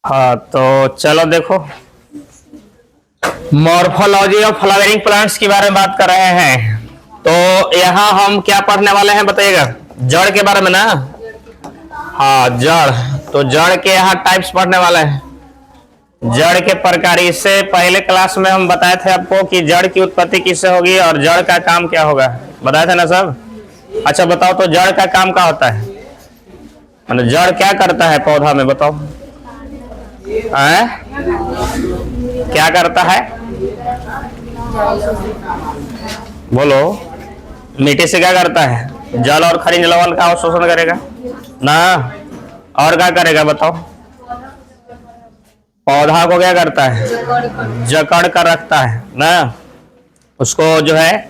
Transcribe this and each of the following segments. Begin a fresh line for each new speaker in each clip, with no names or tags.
हाँ तो चलो देखो, मॉर्फोलॉजी ऑफ फ्लावरिंग प्लांट्स के बारे में बात कर रहे हैं। तो यहाँ हम क्या पढ़ने वाले हैं बताइएगा? जड़ के बारे में ना। हाँ जड़, तो जड़ के यहाँ टाइप्स पढ़ने वाले हैं, जड़ के प्रकार। इससे पहले क्लास में हम बताए थे आपको कि जड़ की उत्पत्ति किससे होगी और जड़ का काम क्या होगा, बताए थे ना सब। अच्छा बताओ तो जड़ का काम क्या होता है, मतलब जड़ क्या करता है पौधा में, बताओ क्या करता है? बोलो, मिट्टी से क्या करता है? जल और खनिज लवण का अवशोषण करेगा ना, और क्या करेगा बताओ? पौधा को क्या करता है? जकड़ कर रखता है ना, उसको जो है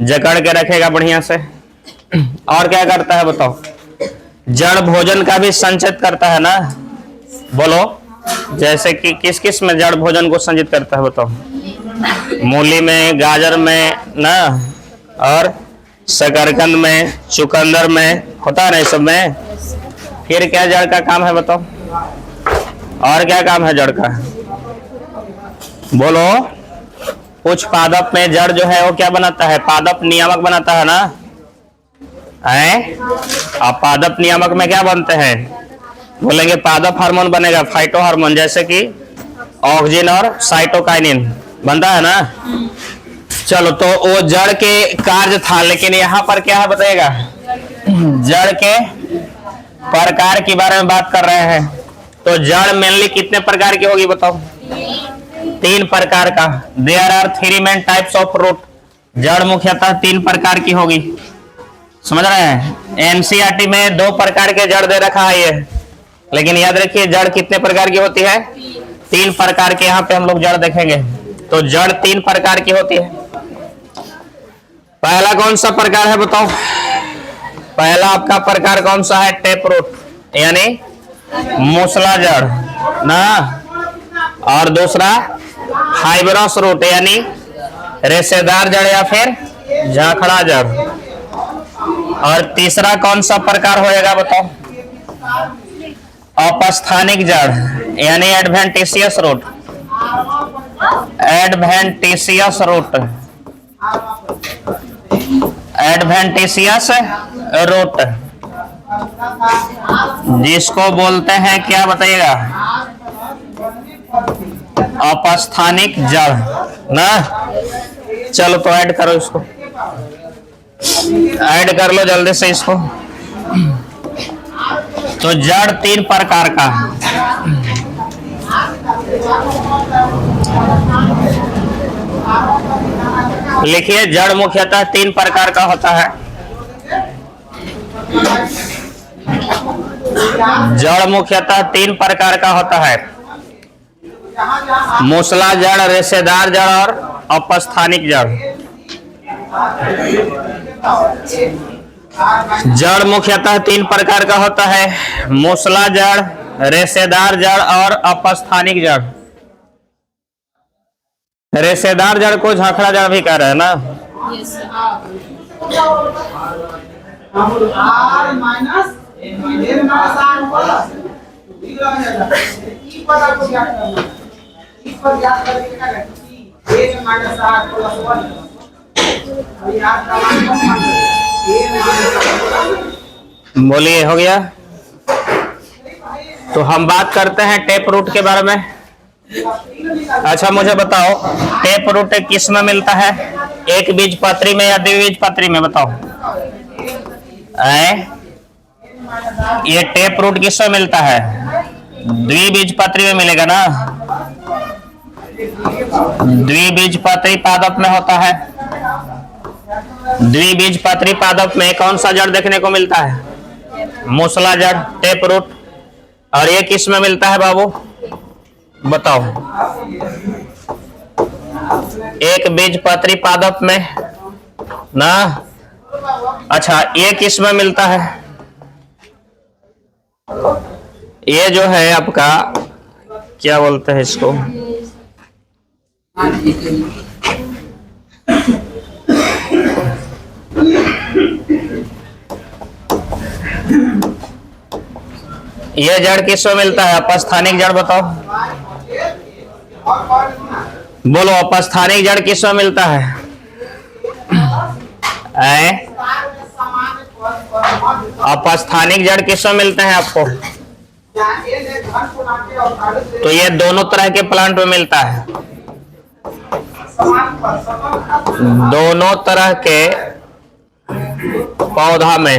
जकड़ के रखेगा बढ़िया से। और क्या करता है बताओ? जड़ भोजन का भी संचित करता है ना, बोलो। जैसे कि किस किस में जड़ भोजन को संचित करता है बताओ? मूली में, गाजर में ना, और शकरकंद में, चुकंदर में होता है ना, सब में। फिर क्या जड़ का काम है बताओ? और क्या काम है जड़ का, बोलो। कुछ पादप में जड़ जो है वो क्या बनाता है? पादप नियामक बनाता है ना, अब पादप नियामक में क्या बनते हैं? बोलेंगे पादप हार्मोन बनेगा, फाइटो हार्मोन, जैसे कि ऑक्सिन और साइटोकाइनिन बनता है ना। चलो तो वो जड़ के कार्य था, लेकिन यहाँ पर क्या है बताइएगा? जड़ के प्रकार के बारे में बात कर रहे हैं। तो जड़ मेनली कितने प्रकार की होगी बताओ? 3 प्रकार का। There are 3 main types of root. जड़ मुख्यतः 3 प्रकार की होगी, समझ रहे हैं? एनसीईआरटी में 2 प्रकार के जड़ दे रखा है ये, लेकिन याद रखिए जड़ कितने प्रकार की होती है? 3 प्रकार के। यहाँ पे हम लोग जड़ देखेंगे। तो जड़ 3 प्रकार की होती है। पहला कौन सा प्रकार है बताओ? पहला आपका प्रकार कौन सा है? टेप रूट, यानी मूसला जड़ ना। और दूसरा फाइब्रस रूट, यानी रेशेदार जड़ या फिर झाखड़ा जड़। और तीसरा कौन सा प्रकार होएगा बताओ? अपस्थानिक जड़, यानी adventitious root. Adventitious root, adventitious root जिसको बोलते हैं क्या बताइएगा? अपस्थानिक जड़ ना। चलो तो ऐड करो इसको, ऐड कर लो जल्दी से इसको। तो जड़ 3 प्रकार का। लिखिए, जड़ मुख्यतः 3 प्रकार का होता है। जड़ मुख्यतः 3 प्रकार का होता है: मूसला जड़, रेशेदार जड़ और अपस्थानिक जड़। जड़ मुख्यतः 3 प्रकार का होता है: मूसला जड़, रेशेदार जड़ और अपस्थानिक जड़। रेशेदार जड़ को झाखड़ा जड़ भी कह रहे हैं ना। बोलिए, हो गया? तो हम बात करते हैं टेप रूट के बारे में। अच्छा मुझे बताओ, टेप रूट किस में मिलता है? एक बीजपत्री में या द्विबीजपत्री में, बताओ। ये टेप रूट किस में मिलता है? द्विबीजपत्री में मिलेगा ना। द्विबीजपत्री पादप में होता है। द्विबीजपत्री पादप में कौन सा जड़ देखने को मिलता है? मूसला जड़, टेप रूट। और ये किस में मिलता है बाबू, बताओ? एक बीजपत्री पादप में ना। अच्छा, ये किस में मिलता है? ये जो है आपका क्या बोलते हैं इसको? ये जड़ किसमें मिलता है? अपस्थानिक जड़ बताओ, बोलो अपस्थानिक जड़ किसमें मिलता है? अपस्थानिक जड़ किसमें मिलते हैं आपको? तो ये दोनों तरह के प्लांट में मिलता है, दोनों तरह के पौधा में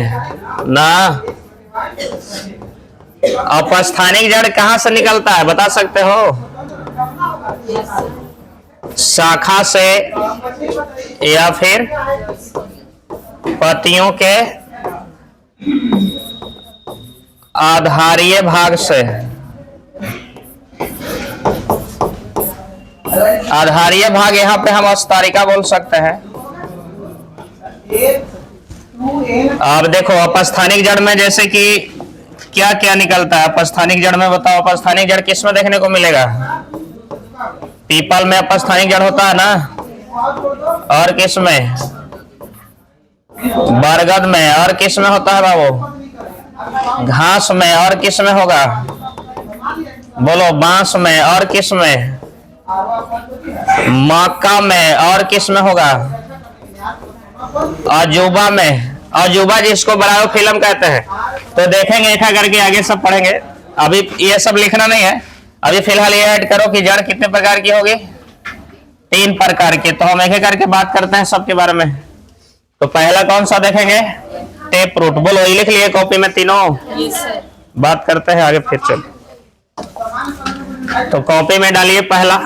ना। अपस्थानिक जड़ कहां से निकलता है बता सकते हो? शाखा से या फिर पत्तियों के आधारीय भाग से। आधारीय भाग यहाँ पे हम स्तरिका बोल सकते हैं। अब देखो अपस्थानिक जड़ में जैसे कि क्या क्या निकलता है अपस्थानिक जड़ में बताओ? अपस्थानिक जड़ किस में देखने को मिलेगा? पीपल में अपस्थानिक जड़ होता है ना, और किस में? बरगद में, और किस में होता है बाबू? घास में, और किस में होगा? बोलो बांस में, और किस में? मक्का में, और किस में होगा? अजूबा में। अजूबा जिसको बराबर फिल्म कहते हैं। तो देखेंगे एक करके आगे सब पढ़ेंगे, अभी ये सब लिखना नहीं है। अभी फिलहाल ये ऐड करो कि जड़ कितने प्रकार की होगी? 3 प्रकार की। तो हम एक करके बात करते हैं सबके बारे में। तो पहला कौन सा देखेंगे? Tap root. बोलो ये लिख लिए कॉपी में तीनों? बात करते हैं आगे फिर चल। तो कॉपी में डालिए पहला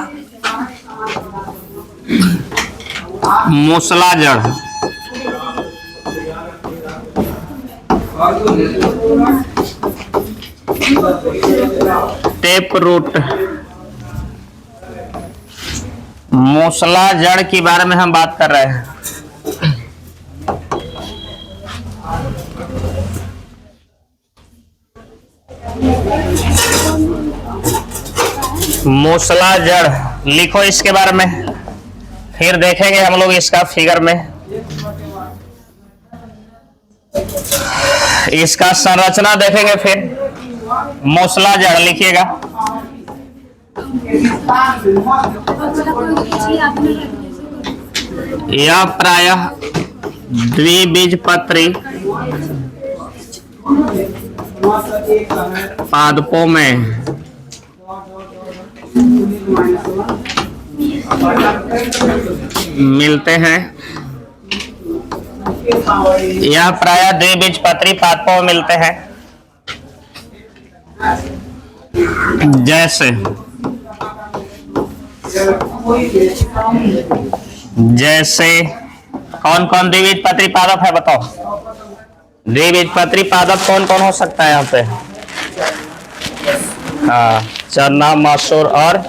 मूसला जड़। टेप रूट मूसला जड़ के बारे में हम बात कर रहे हैं। मूसला जड़ लिखो इसके बारे में, फिर देखेंगे हम लोग इसका फिगर में। इसका संरचना देखेंगे, फिर मूसला जड़ लिखिएगा। यह प्रायः द्विबीजपत्री पादपों में मिलते हैं। यह प्रायः द्विबीजपत्री पादपों में मिलते हैं। जैसे कौन कौन द्विबीजपत्री पादप है बताओ? द्विबीजपत्री पादप कौन कौन हो सकता है यहाँ पे? हाँ, चना, मसूर और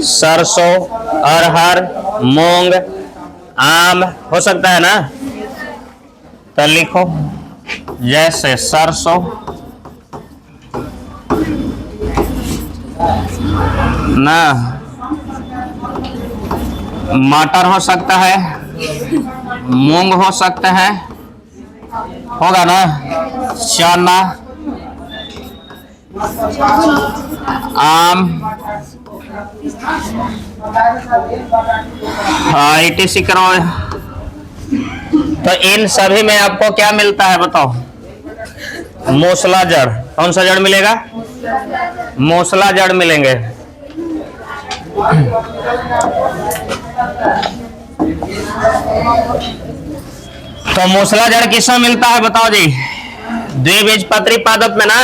सरसों, अरहर, मूंग, आम हो सकता है ना। तो लिखो जैसे सरसों, ना, मटर हो सकता है, मूंग हो सकता है, होगा ना, चना, आम, ITC करो। तो इन सभी में आपको क्या मिलता है बताओ? मूसला जड़। कौन सा जड़ मिलेगा? मूसला जड़ मिलेंगे। तो मूसला जड़ किसमें मिलता है बताओ जी? द्विबीजपत्री पादप में ना।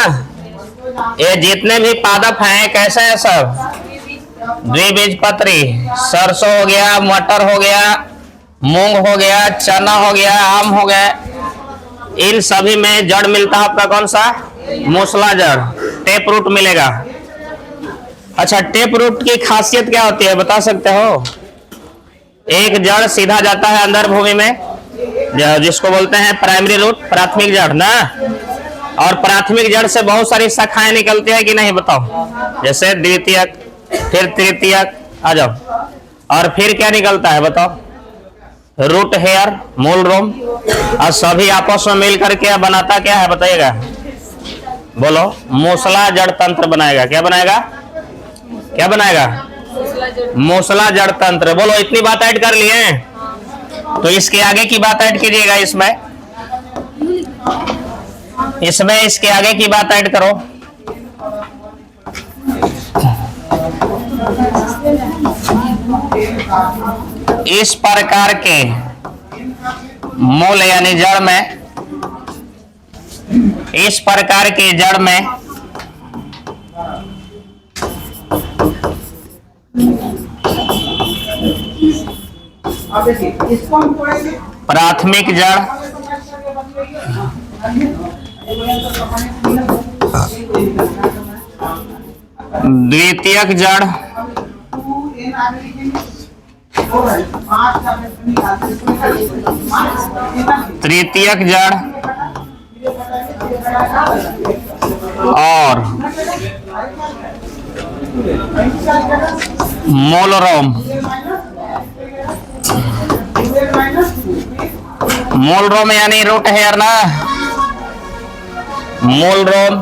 ये जितने भी पादप हैं कैसे हैं सब? द्विबीजपत्री। सरसों हो गया, मटर हो गया, मूंग हो गया, चना हो गया, आम हो गया, इन सभी में जड़ मिलता है आपका कौन सा? मूसला जड़। टेप रूट मिलेगा। अच्छा, टेप रूट की खासियत क्या होती है बता सकते हो? एक जड़ सीधा जाता है अंदर भूमि में, जिसको बोलते हैं प्राइमरी रूट, प्राथमिक जड़ ना। और प्राथमिक जड़ से बहुत सारी शाखाएं निकलती है कि नहीं बताओ? जैसे द्वितीयक, फिर तृतीयक, आ जाओ। और फिर क्या निकलता है बताओ? रूट हेयर, मूल रोम। और सभी आपस में मिलकर के बनाता क्या है बताइएगा? बोलो, मूसला जड़ तंत्र बनाएगा। क्या बनाएगा? क्या बनाएगा? मूसला जड़ तंत्र। बोलो, इतनी बात ऐड कर लिए, तो इसके आगे की बात ऐड कीजिएगा। इसमें इसके आगे की बात ऐड करो। इस प्रकार के मूल यानी जड़ में, इस प्रकार के जड़ में प्राथमिक जड़, द्वितीयक जड़, तृतीयक जड़ और मूलरोम। मूलरोम यानी रूट हेयर ना, मूलरोम,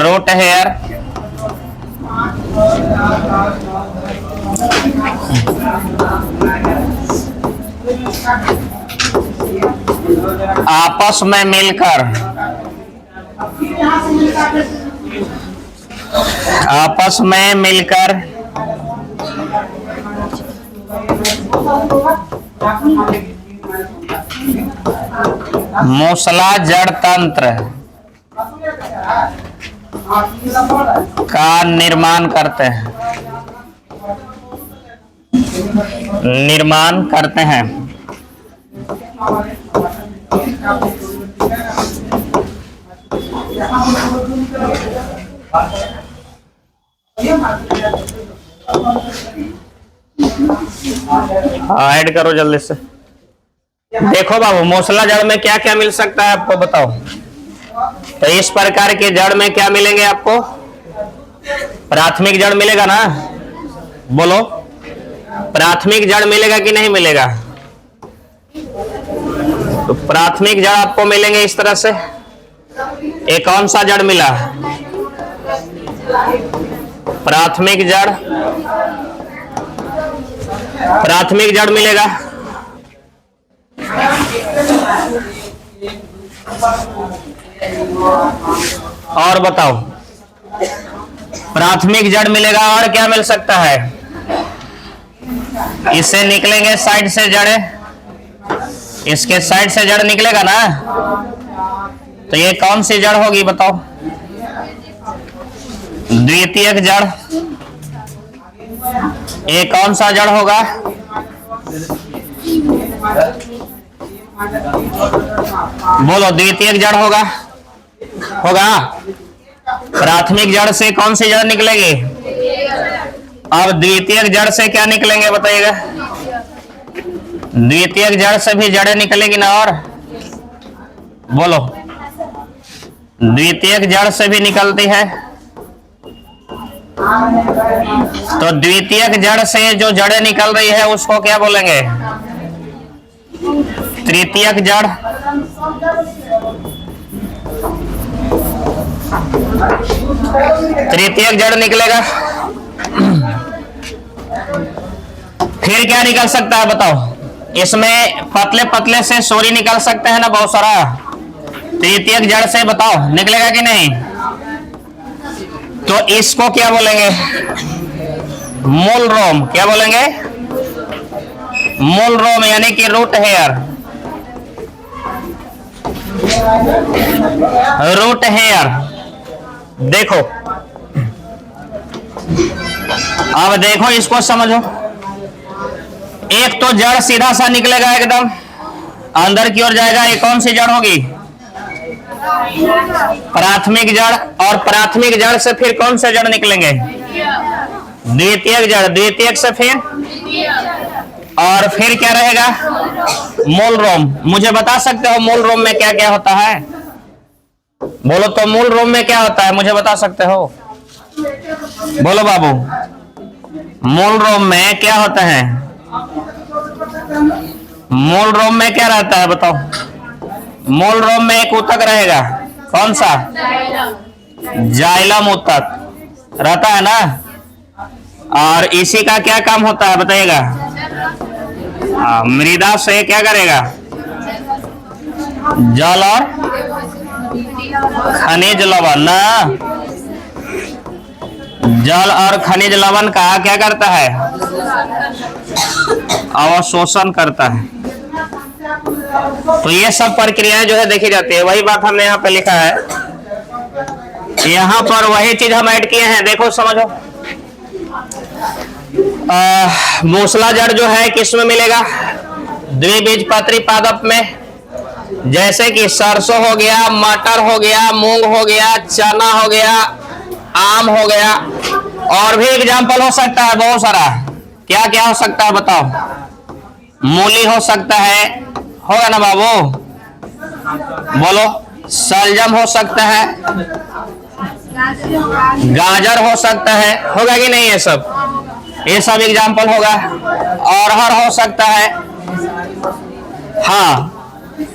रूट हेयर, आपस में मिलकर, आपस में मिलकर मूसला जड़ तंत्र का निर्माण करते हैं, निर्माण करते हैं। ऐड करो जल्दी से। देखो बाबू, मूसला जड़ में क्या क्या मिल सकता है आपको बताओ। तो इस प्रकार के जड़ में क्या मिलेंगे आपको? प्राथमिक जड़ मिलेगा ना? बोलो, प्राथमिक जड़ मिलेगा कि नहीं मिलेगा? तो प्राथमिक जड़ आपको मिलेंगे इस तरह से। एक कौन सा जड़ मिला? प्राथमिक जड़, प्राथमिक जड़ मिलेगा। और बताओ, प्राथमिक जड़ मिलेगा। और क्या मिल सकता है? इससे निकलेंगे साइड से जड़े, इसके साइड से जड़ निकलेगा ना। तो ये कौन सी जड़ होगी बताओ? द्वितीयक जड़। ये कौन सा जड़ होगा? बोलो, द्वितीयक जड़ होगा। होगा। प्राथमिक जड़ से कौन सी जड़ निकलेगी? अब द्वितीयक जड़ से क्या निकलेंगे बताइएगा? द्वितीयक जड़ से भी जड़ें निकलेगी ना। और बोलो, द्वितीयक जड़ से भी निकलती है। तो द्वितीयक जड़ से जो जड़ें निकल रही है उसको क्या बोलेंगे? तृतीयक जड़। तृतीयक जड़ निकलेगा। फिर क्या निकल सकता है बताओ? इसमें पतले पतले से सोरी निकल सकते हैं ना बहुत सारा। तृतीयक जड़ से बताओ निकलेगा कि नहीं? तो इसको क्या बोलेंगे? मूलरोम। क्या बोलेंगे? मूलरोम यानी कि रूट हेयर। Root hair. देखो, अब देखो इसको समझो। एक तो जड़ सीधा सा निकलेगा एकदम अंदर की ओर जाएगा। ये कौन सी जड़ होगी? प्राथमिक जड़। और प्राथमिक जड़ से फिर कौन से जड़ निकलेंगे? द्वितीयक जड़। द्वितीयक से फिर, और फिर क्या रहेगा? मूलरोम। मुझे बता सकते हो मूलरोम में क्या क्या होता है? बोलो तो, मूलरोम में क्या होता है मुझे बता सकते हो? बोलो बाबू, मूलरोम में क्या होता है? मूलरोम में क्या रहता है बताओ? मूल रोम में एक ऊतक रहेगा, कौन सा? जाइलम ऊतक रहता है ना। और इसी का क्या काम होता है बताइएगा? मृदा से क्या करेगा? जल और खनिज लवण ना, जल और खनिज लवण का क्या करता है? अवशोषण करता है। तो ये सब प्रक्रियाएं जो है देखी जाती है। वही बात हमने यहाँ पे लिखा है, यहाँ पर वही चीज हम ऐड किए हैं। देखो समझो, मूसला जड़ जो है किस में मिलेगा? द्विबीजपत्री पादप में। जैसे कि सरसों हो गया, मटर हो गया, मूंग हो गया, चना हो गया, आम हो गया, और भी एग्जाम्पल हो सकता है बहुत सारा। क्या क्या हो सकता है बताओ? मूली हो सकता है, होगा ना बाबू? बोलो। शलजम हो सकता है, गाजर हो सकता है, होगा कि नहीं? ये सब एग्जाम्पल होगा। अरहर हो सकता है। हाँ,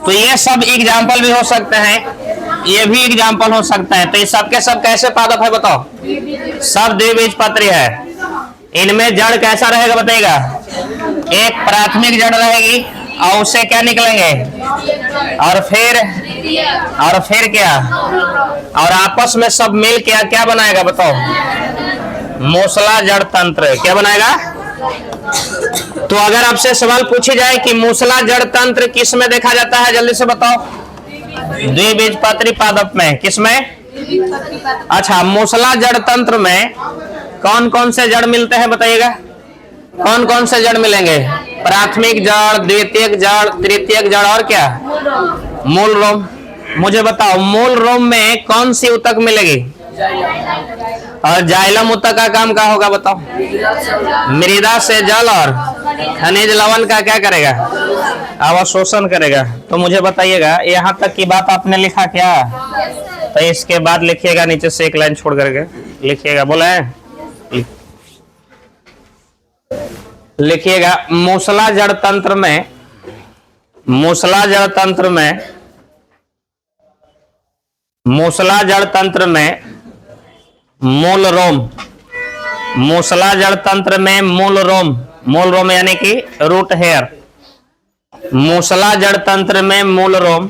तो ये सब एग्जाम्पल भी हो सकते हैं, ये भी एग्जाम्पल हो सकता है। तो ये सब के सब कैसे पादप है बताओ? सब द्विबीजपत्री है। इनमें जड़ कैसा रहेगा बताइएगा? एक प्राथमिक जड़ रहेगी और उससे क्या निकलेंगे? और फिर क्या? और आपस में सब मिल के क्या बनाएगा बताओ? मूसला जड़ तंत्र। क्या बनाएगा? तो अगर आपसे सवाल पूछी जाए कि मूसला जड़ तंत्र किस में देखा जाता है, जल्दी से बताओ। द्विबीजपत्री पादप में। किस में? अच्छा, मूसला जड़ तंत्र में कौन कौन से जड़ मिलते हैं बताइएगा? कौन कौन से जड़ मिलेंगे? प्राथमिक जड़, द्वितीयक जड़, तृतीयक जड़ और क्या? मूल रोम। मुझे बताओ, मूल रोम में कौन सी ऊतक मिलेगी? और जाइलम ऊतक का काम क्या होगा बताओ? मृदा से जल और खनिज लवण का क्या करेगा? अवशोषण करेगा। तो मुझे बताइएगा, यहाँ तक की बात आपने लिखा क्या? तो इसके बाद लिखिएगा, नीचे से एक लाइन छोड़ करके लिखिएगा। बोले लिखिएगा, मूसला जड़ तंत्र में, मूसला जड़ तंत्र में, मूसला जड़ तंत्र में मूल रोम, मूसला जड़ तंत्र में मूल रोम, मूल रोम यानी कि रूट हेयर। मूसला जड़ तंत्र में मूल रोम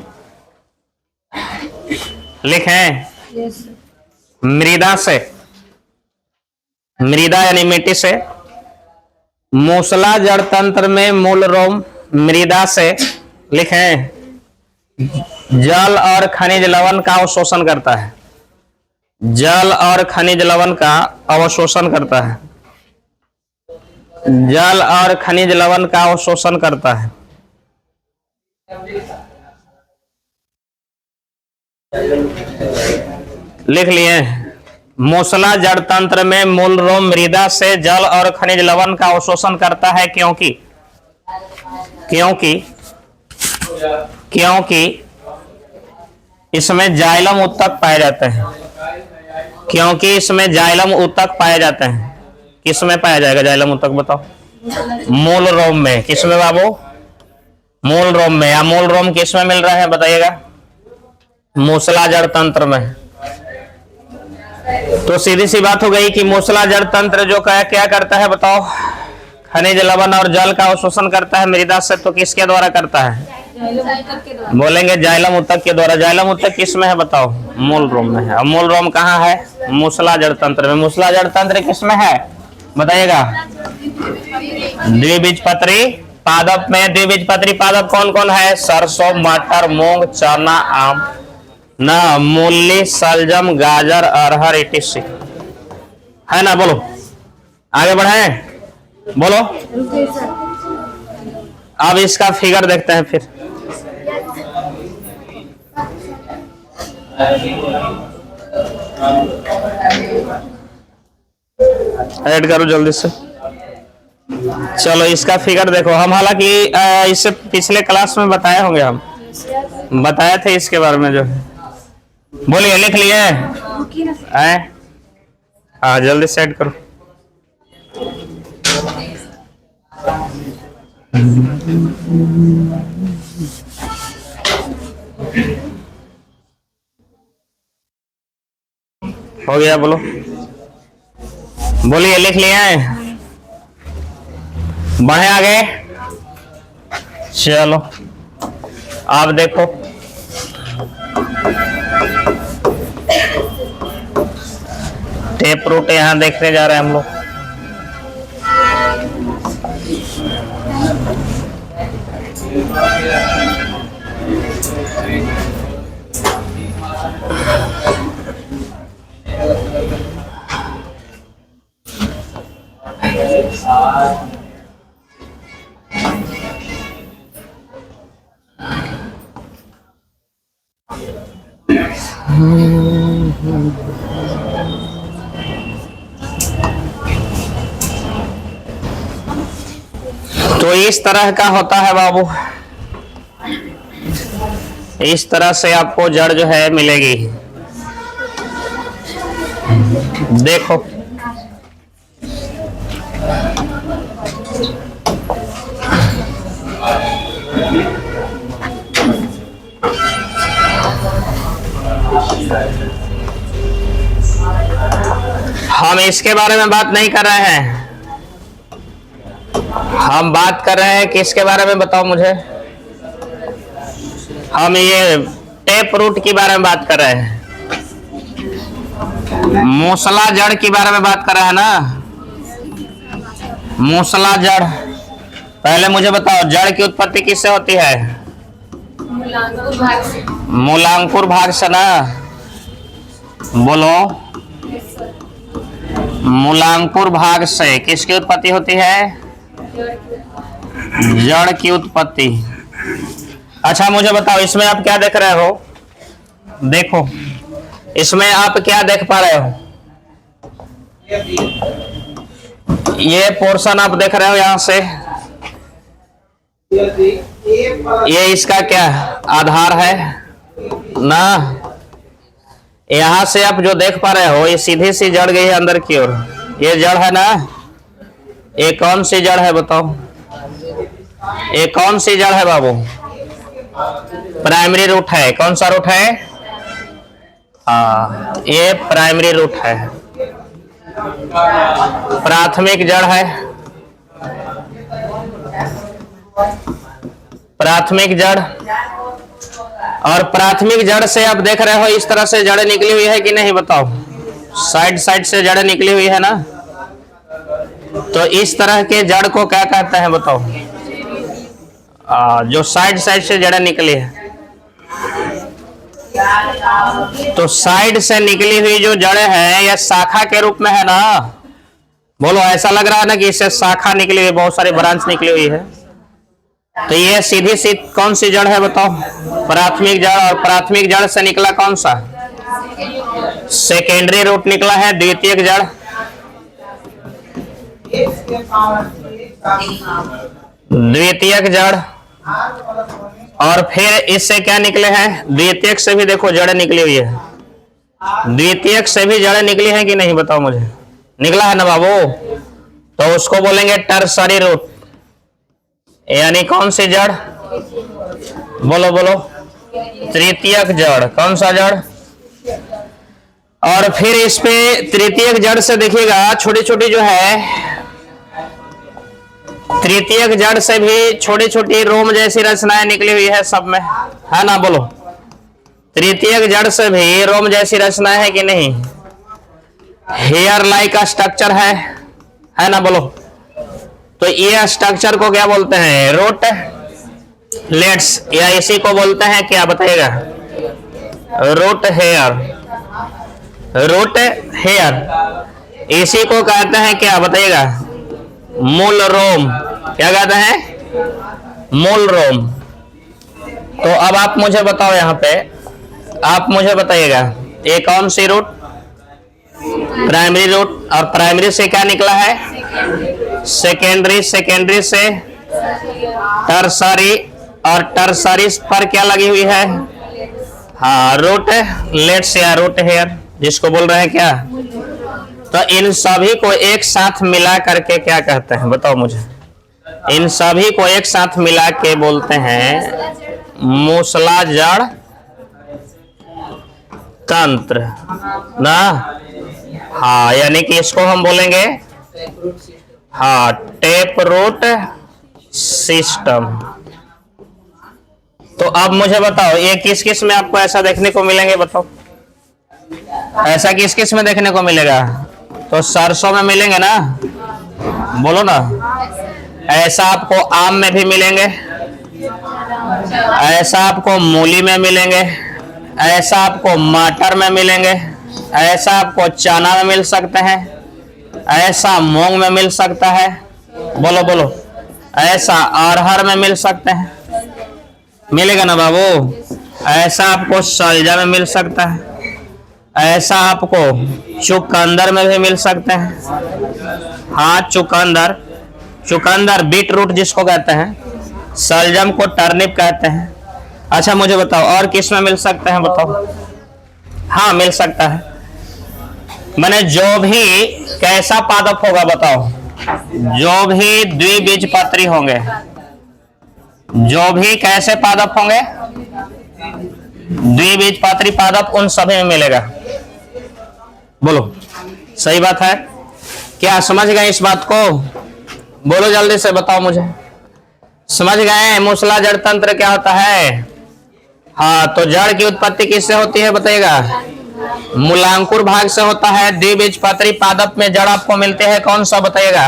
लिखें। मृदा से, मृदा यानी मिट्टी से। मूसला जड़ तंत्र में मूल रोम मृदा से लिखें। जल और खनिज लवण का अवशोषण करता है, जल और खनिज लवण का अवशोषण करता है, जल और खनिज लवण का अवशोषण करता है। लिख लिए? मूसला जड़ तंत्र में मूल रोम मृदा से जल और खनिज लवण का अवशोषण करता है, क्योंकि क्योंकि क्योंकि इसमें जाइलम ऊतक पाए जाते हैं। क्योंकि इसमें जाइलम ऊतक पाए जाते हैं। किस में पाया जाएगा जाइलम ऊतक बताओ? मूल रोम में। किस में बाबू? मूल रोम में। या मूल रोम किस में मिल रहा है बताइएगा? मूसला जड़ तंत्र में। तो सीधी सी बात हो गई कि मूसला जड़ तंत्र जो क्या करता है बताओ? खनिज लवण और जल का अवशोषण करता है मृदा से। तो किसके द्वारा करता है? बोलेंगे जाइलम ऊतक के द्वारा। जाइलम ऊतक किस में है बताओ? मूल रोम में है। अब मूल रोम कहाँ है? मूसला जड़ तंत्र में। मूसला जड़ तंत्र किस में है बताइएगा? द्विबीजपत्री पादप में। द्विबीजपत्री पादप कौन कौन है? सरसों, मटर, मूंग, चना, आम ना, मूली, शलजम, गाजर, अरहर, इटिस है ना। बोलो, आगे बढ़ाए, बोलो। अब इसका फिगर देखते हैं फिर। ऐड करो जल्दी से। चलो इसका फिगर देखो। हम हालांकि इससे पिछले क्लास में बताए होंगे, हम बताए थे इसके बारे में जो। बोलिए, लिख लिए? हाँ, जल्दी से ऐड करो। हो गया, बोलो, बोलिए, लिख लिए हैं, बढ़े आगे। चलो आप देखो, टेप रूट यहां देखने जा रहे हैं हम लोग। तो इस तरह का होता है बाबू, इस तरह से आपको जड़ जो है मिलेगी। देखो हम इसके बारे में बात नहीं कर रहे हैं, हम बात कर रहे हैं किसके बारे में, बताओ मुझे। हम ये टेप रूट के बारे में बात कर रहे हैं, मूसला जड़ के बारे में बात कर रहे हैं ना। मूसला जड़, पहले मुझे बताओ जड़ की उत्पत्ति किससे होती है? मूलांकुर भाग से ना, बोलो, मूलांकुर भाग से किसकी उत्पत्ति होती है? जड़ की उत्पत्ति। अच्छा मुझे बताओ, इसमें आप क्या देख रहे हो? देखो इसमें आप क्या देख पा रहे हो? ये पोर्शन आप देख रहे हो यहां से, ये इसका क्या आधार है ना। यहां से आप जो देख पा रहे हो, ये सीधी सी जड़ गई है अंदर की ओर, ये जड़ है ना। ये कौन सी जड़ है बताओ? ये कौन सी जड़ है बाबू? प्राइमरी रूट है। कौन सा रूट है? ये प्राइमरी रूट है, प्राथमिक जड़ है, प्राथमिक जड़। और प्राथमिक जड़ से आप देख रहे हो इस तरह से जड़ निकली हुई है कि नहीं बताओ? साइड साइड से जड़ निकली हुई है ना। तो इस तरह के जड़ को क्या कहते हैं बताओ? जो साइड साइड से जड़ निकली है। तो साइड से निकली हुई जो जड़ें हैं यह शाखा के रूप में है ना। बोलो, ऐसा लग रहा है ना कि इससे शाखा निकली हुई, बहुत सारी ब्रांच निकली हुई है। तो ये सीधी सी कौन सी जड़ है बताओ? प्राथमिक जड़। और प्राथमिक जड़ से निकला कौन सा? सेकेंडरी रूट निकला है, द्वितीयक जड़। द्वितीयक जड़। और फिर इससे क्या निकले हैं? द्वितीयक से भी देखो जड़ निकली हुई है। द्वितीयक से भी जड़ निकली है कि नहीं बताओ मुझे? निकला है ना बाबू। तो उसको बोलेंगे टर्सरी रूट, यानी कौन सी जड़? बोलो बोलो, तृतीयक जड़। कौन सा जड़? और फिर इस पे तृतीयक जड़ से देखिएगा छोटी छोटी जो है, तृतीयक जड़ से भी छोटी छोटी रोम जैसी रचनाएं निकली हुई है सब में, है ना। बोलो, तृतीयक जड़ से भी रोम जैसी रचनाएं है कि नहीं? हेयर लाइक स्ट्रक्चर है ना। बोलो, तो ये स्ट्रक्चर को क्या बोलते हैं? रूट लेट्स, या इसी को बोलते हैं क्या बताइएगा? Root hair. रूट हेयर इसी को कहते हैं क्या बताइएगा? मूल रोम। क्या कहते हैं? मूल रोम। तो अब आप मुझे बताओ, यहाँ पे आप मुझे बताइएगा, ये कौन सी रूट? Primary root. और प्राइमरी से क्या निकला है? सेकेंडरी। सेकेंडरी से टर्सरी। और टर्सरी पर क्या लगी हुई है? हाँ, रूट लेट्स या रूट हेयर, जिसको बोल रहे हैं क्या? तो इन सभी को एक साथ मिला करके क्या कहते हैं बताओ मुझे? इन सभी को एक साथ मिला के बोलते हैं मूसला जड़ तंत्र ना। हाँ, यानी कि इसको हम बोलेंगे हाँ टेप रूट सिस्टम। तो अब मुझे बताओ ये किस किस में आपको ऐसा देखने को मिलेंगे, बताओ ऐसा किस किस में देखने को मिलेगा? तो सरसों में मिलेंगे ना, बोलो ना। ऐसा आपको आम में भी मिलेंगे, ऐसा आपको मूली में मिलेंगे, ऐसा आपको मटर में मिलेंगे, ऐसा आपको चना में मिल सकते हैं, ऐसा मूंग में मिल सकता है, बोलो बोलो, ऐसा अरहर में मिल सकते हैं, मिलेगा ना बाबू। ऐसा आपको सलजा में मिल सकता है, ऐसा आपको चुकंदर में भी मिल सकते हैं। हाँ चुकंदर, चुकंदर बीट रूट जिसको कहते हैं, सलजम को टर्निप कहते हैं। अच्छा मुझे बताओ और किस में मिल सकते हैं, बताओ। हाँ मिल सकता है, मैंने जो भी कैसा पादप होगा बताओ, जो भी द्विबीजपत्री होंगे, जो भी कैसे पादप होंगे, द्विबीजपत्री पादप, उन सभी में मिलेगा। बोलो सही बात है क्या? समझ गए इस बात को? बोलो जल्दी से बताओ मुझे, समझ गए मूसला जड़ तंत्र क्या होता है? हाँ तो जड़ की उत्पत्ति किससे होती है बताइएगा? मूलांकुर भाग से होता है। द्विबीजपत्री पादप में जड़ आपको मिलते हैं कौन सा बताइएगा?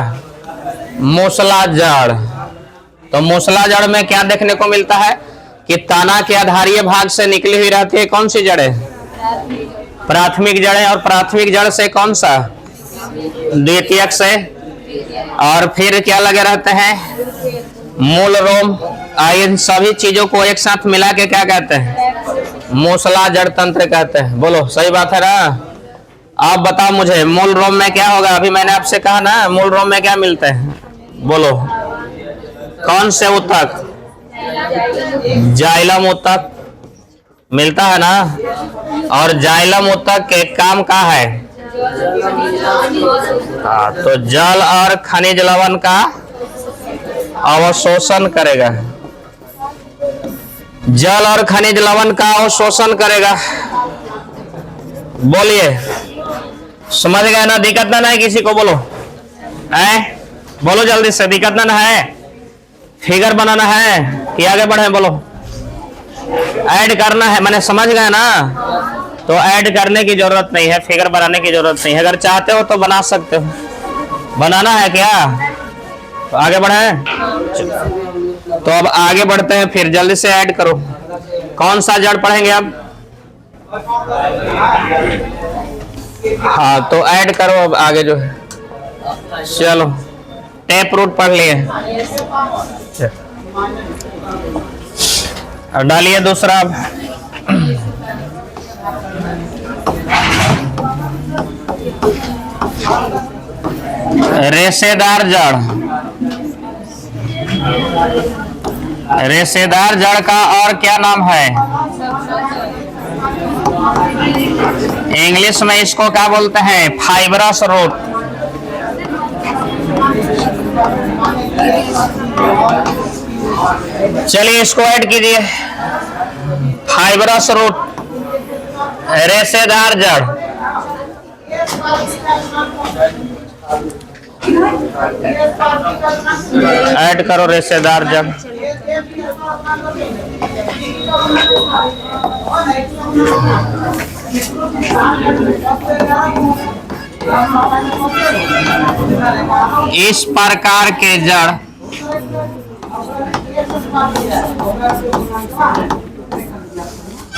मूसला जड़। तो मूसला जड़ में क्या देखने को मिलता है कि तना के आधारीय भाग से निकली हुई रहती है कौन सी जड़ें? प्राथमिक जड़ें। और प्राथमिक जड़ से कौन सा? द्वितीयक से। और फिर क्या लगे रहते हैं? मूल रोम। इन सभी चीजों को एक साथ मिला के क्या कहते हैं? मूसला जड़ तंत्र कहते हैं। बोलो सही बात है ना? आप बताओ मुझे मूल रोम में क्या होगा? अभी मैंने आपसे कहा ना मूल रोम में क्या मिलते हैं, बोलो कौन से ऊतक? जाइलम ऊतक मिलता है ना। और जाइलम ऊतक के काम का है? हाँ तो जल और खनिज लवण का अवशोषण करेगा, जल और खनिज लवण का अवशोषण करेगा। बोलिए समझ गए ना? दिक्कत ना है किसी को? बोलो है, बोलो जल्दी से, दिक्कत ना है? फिगर बनाना है कि आगे बढ़े? बोलो ऐड करना है, मैंने समझ गए ना? तो ऐड करने की जरूरत नहीं है, फिगर बनाने की जरूरत नहीं है। अगर चाहते हो तो बना सकते हो। बनाना है क्या? तो आगे बढ़े। तो अब आगे बढ़ते हैं, फिर जल्दी से ऐड करो। कौन सा जड़ पढ़ेंगे अब? हाँ तो ऐड करो अब आगे जो है। चलो टेप रूट पढ़ लिए, डालिए दूसरा अब। रेशेदार जड़। रेशेदार जड़ का और क्या नाम है? इंग्लिश में इसको क्या बोलते हैं? Fibrous root. चलिए इसको ऐड कीजिए, फाइबरस रूट, रेशेदार जड़। ऐड करो रेशेदार जड़। इस प्रकार के जड़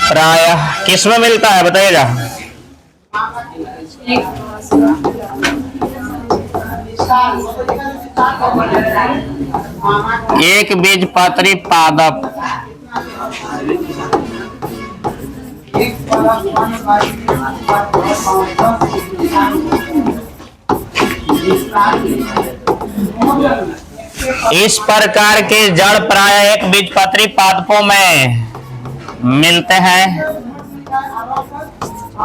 प्रायः किस में मिलता है बताइएगा? एक बीजपत्री पादप। इस प्रकार के जड़ प्राय एक बीजपत्री पादपों में मिलते हैं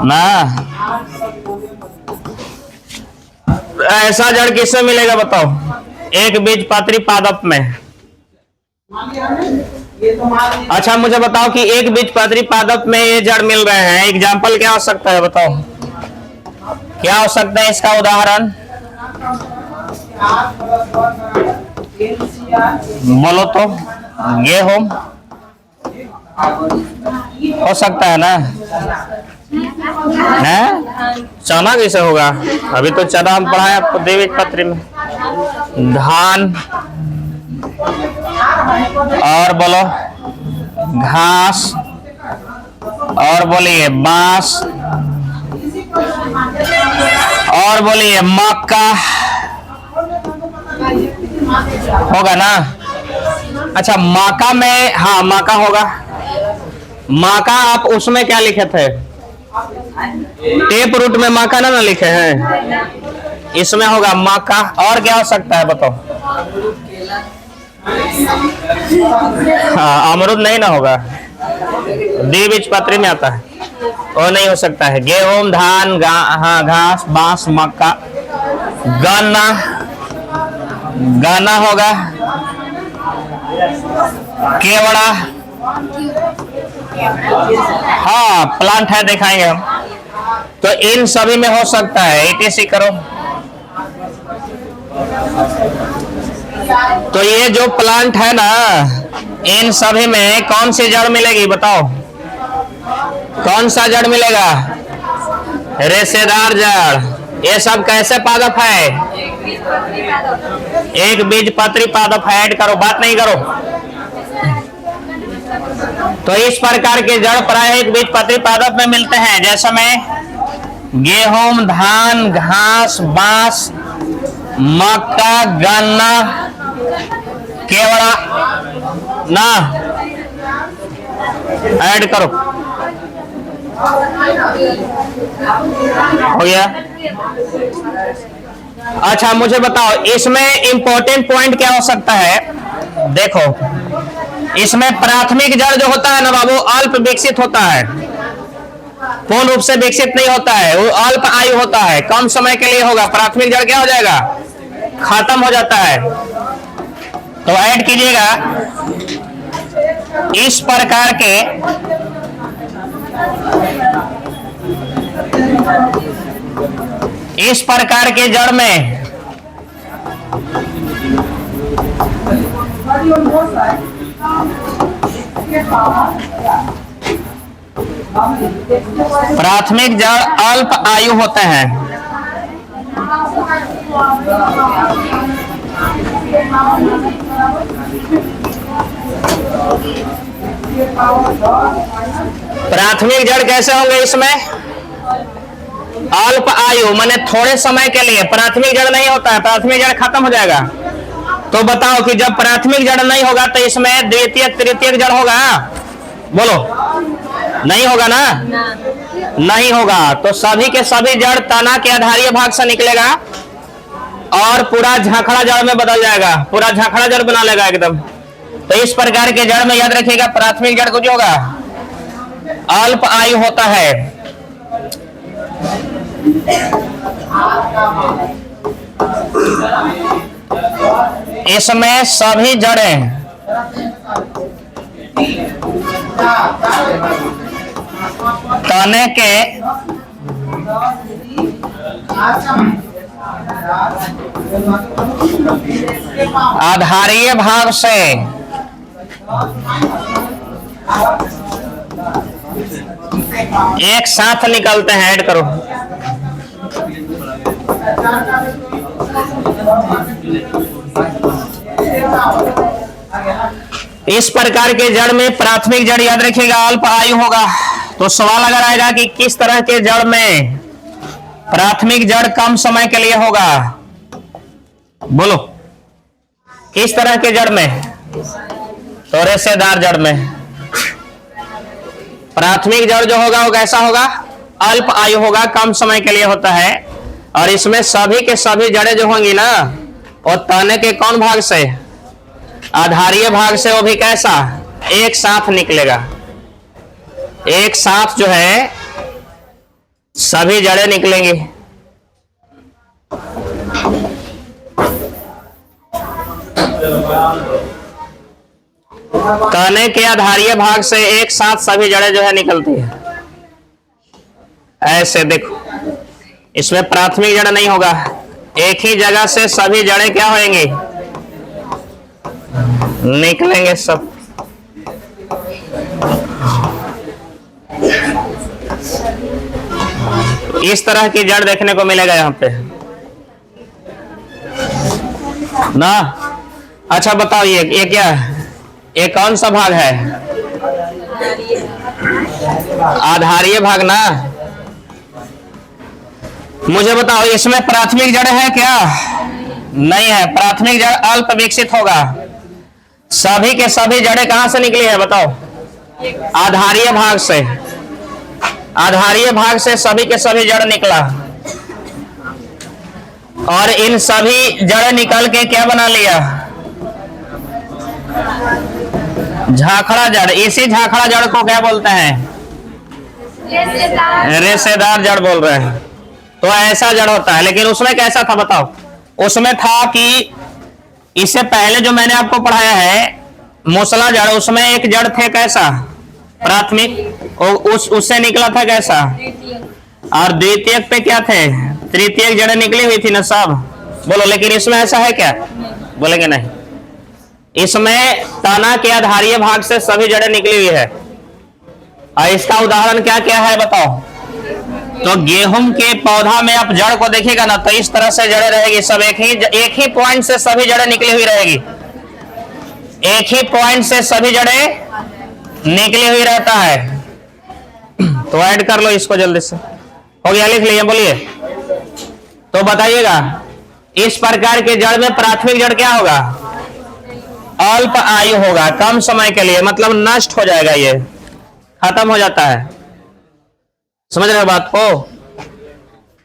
ना। ऐसा जड़ किससे मिलेगा बताओ? एक बीजपत्री पादप में। अच्छा मुझे बताओ कि एक बीजपत्री पादप में ये जड़ मिल रहे हैं, एग्जाम्पल क्या हो सकता है बताओ? क्या हो सकता है इसका उदाहरण? बोलो तो। गेहूं हो सकता है ना? है? चना कैसे होगा? अभी तो चना हम पढ़ाए आपको द्विबीज पत्री में। धान, और बोलो घास, और बोलिए बांस, और बोलिए मक्का, होगा ना? अच्छा, माका में, हाँ माका होगा। माका आप उसमें क्या लिखे थे? टेप रूट में माका ना लिखे हैं, इसमें होगा माका। और क्या हो सकता है बताओ? हाँ, अमरूद नहीं ना होगा, द्विबीजपत्री में आता है, वो नहीं हो सकता है। गेहूं, धान, हाँ घास, बांस, मक्का। गन्ना, गन्ना होगा। केवड़ा, हाँ प्लांट है, दिखाएंगे हम। तो इन सभी में हो सकता है। ETC करो। तो ये जो प्लांट है ना, इन सभी में कौन सी जड़ मिलेगी बताओ? कौन सा जड़ मिलेगा? रेशेदार जड़। ये सब कैसे पादप है? एक बीजपत्री पादप है। ऐड करो, बात नहीं करो। तो इस प्रकार के जड़ प्राय एक बीजपत्री पादप में मिलते हैं, जैसे में गेहूं, धान, घास, बांस, मक्का, गन्ना, केवड़ा ना। ऐड करो, हो गया। अच्छा मुझे बताओ, इसमें इंपॉर्टेंट पॉइंट क्या हो सकता है? देखो, इसमें प्राथमिक जड़ जो होता है ना बाबू, अल्प विकसित होता है, पूर्ण रूप से विकसित नहीं होता है, वो अल्प आयु होता है, कम समय के लिए होगा। प्राथमिक जड़ क्या हो जाएगा? खत्म हो जाता है। तो ऐड कीजिएगा, इस प्रकार के जड़ में प्राथमिक जड़ अल्प आयु होते हैं। प्राथमिक जड़ कैसे होंगे? इसमें अल्प आयु माने थोड़े समय के लिए। प्राथमिक जड़ नहीं होता है, प्राथमिक जड़ खत्म हो जाएगा। तो बताओ कि जब प्राथमिक जड़ नहीं होगा तो इसमें द्वितीयक तृतीयक जड़ होगा? बोलो, नहीं होगा ना? नहीं होगा। तो सभी के सभी जड़ तना के आधारीय भाग से निकलेगा और पूरा झाखड़ा जड़ में बदल जाएगा, पूरा झाखड़ा जड़ बना लेगा एकदम। तो इस प्रकार के जड़ में याद रखिएगा, प्राथमिक जड़ कुछ होगा, अल्प आयु होता है। इसमें सभी जड़ें तने के आधारीय भाग से एक साथ निकलते हैं। ऐड करो। इस प्रकार के जड़ में प्राथमिक जड़ याद रखिएगा अल्प आयु होगा। तो सवाल अगर आएगा कि किस तरह के जड़ में प्राथमिक जड़ कम समय के लिए होगा, बोलो किस तरह के जड़ में? तो रेशेदार जड़ में प्राथमिक जड़ जो होगा वो कैसा होगा? अल्प आयु होगा, कम समय के लिए होता है। और इसमें सभी के सभी जड़ें जो होंगी ना, वो तने के कौन भाग से? आधारीय भाग से। वो भी कैसा? एक साथ निकलेगा। एक साथ जो है सभी जड़ें निकलेंगी। तने के आधारीय भाग से एक साथ सभी जड़ें जो है निकलती है। ऐसे देखो, इसमें प्राथमिक जड़ नहीं होगा, एक ही जगह से सभी जड़ें क्या होंगी, निकलेंगे सब। इस तरह की जड़ देखने को मिलेगा यहां पे ना। अच्छा बताओ, ये क्या है, ये कौन सा भाग है, आधारीय भाग ना। मुझे बताओ इसमें प्राथमिक जड़ है क्या, नहीं है, प्राथमिक जड़ अल्प विकसित होगा। सभी के सभी जड़ें कहां से निकली है बताओ, आधारीय भाग से। आधारीय भाग से सभी के सभी जड़ निकला, और इन सभी जड़ निकल के क्या बना लिया, झाखड़ा जड़। इसी झाखड़ा जड़ को क्या बोलते हैं, रेशेदार जड़ बोल रहे हैं। तो ऐसा जड़ होता है, लेकिन उसमें कैसा था बताओ, उसमें था कि इससे पहले जो मैंने आपको पढ़ाया है मूसला जड़, उसमें एक जड़ थे कैसा, प्राथमिक, और उससे निकला था कैसा, और द्वितीयक पे क्या थे, तृतीयक जड़ें निकली हुई थी ना सब, बोलो। लेकिन इसमें ऐसा है क्या, बोलेंगे नहीं। इसमें तना के आधारीय भाग से सभी जड़ें निकली हुई है। और इसका उदाहरण क्या क्या है बताओ, तो गेहूं के पौधा में आप जड़ को देखिएगा ना, तो इस तरह से जड़ें रहेगी सब, एक ही पॉइंट से सभी जड़ें निकली हुई रहेगी, एक ही पॉइंट से सभी जड़ें निकली हुई रहता है। तो ऐड कर लो इसको जल्दी से, हो गया, लिख लीजिए, बोलिए। तो बताइएगा इस प्रकार के जड़ में प्राथमिक जड़ क्या होगा, अल्प आयु होगा, कम समय के लिए, मतलब नष्ट हो जाएगा, ये खत्म हो जाता है। समझ रहे हो बात को।